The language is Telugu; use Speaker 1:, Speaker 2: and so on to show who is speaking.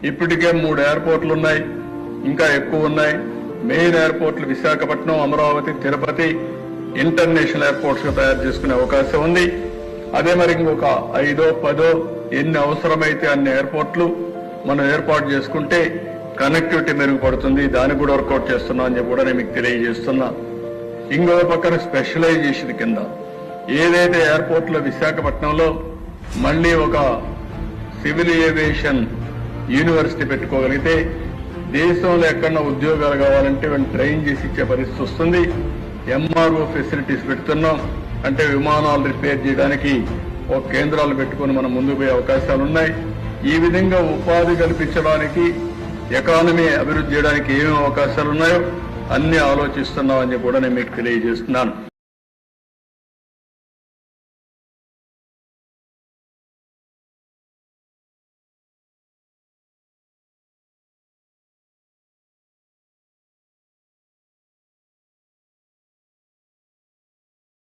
Speaker 1: ఇప్పటికే 3 ఎయిర్పోర్ట్లు ఉన్నాయి, ఇంకా ఎక్కువ ఉన్నాయి. మెయిన్ ఎయిర్పోర్ట్లు విశాఖపట్నం, అమరావతి, తిరుపతి ఇంటర్నేషనల్ ఎయిర్పోర్ట్స్ గా తయారు చేసుకునే అవకాశం ఉంది. అదే మరి ఇంకొక 5 10 ఎన్ని అవసరమైతే అన్ని ఎయిర్పోర్ట్లు మనం ఏర్పాటు చేసుకుంటే కనెక్టివిటీ మెరుగుపడుతుంది. దానికి కూడా వర్కౌట్ చేస్తున్నాం అని చెప్పి కూడా నేను మీకు తెలియజేస్తున్నా. ఇంకో పక్కన స్పెషలైజేషన్ కింద ఏదైతే ఎయిర్పోర్ట్ లో విశాఖపట్నంలో మళ్లీ ఒక సివిల్ ఏవియేషన్ యూనివర్సిటీ పెట్టుకోగలిగితే దేశంలో ఎక్కడన్నా ఉద్యోగాలు కావాలంటే ట్రైన్ చేసి ఇచ్చే పరిస్థితి వస్తుంది. ఎంఆర్ఓ ఫెసిలిటీస్ పెడుతున్నాం, అంటే విమానాలు రిపేర్ చేయడానికి ఒక కేంద్రాలు పెట్టుకుని మనం ముందుకు పోయే అవకాశాలు ఉన్నాయి. ఈ విధంగా ఉపాధి కల్పించడానికి, ఎకానమీ అభివృద్ధి చేయడానికి ఏమేమి అవకాశాలు ఉన్నాయో అన్ని ఆలోచిస్తున్నామని కూడా నేను మీకు తెలియజేస్తున్నాను.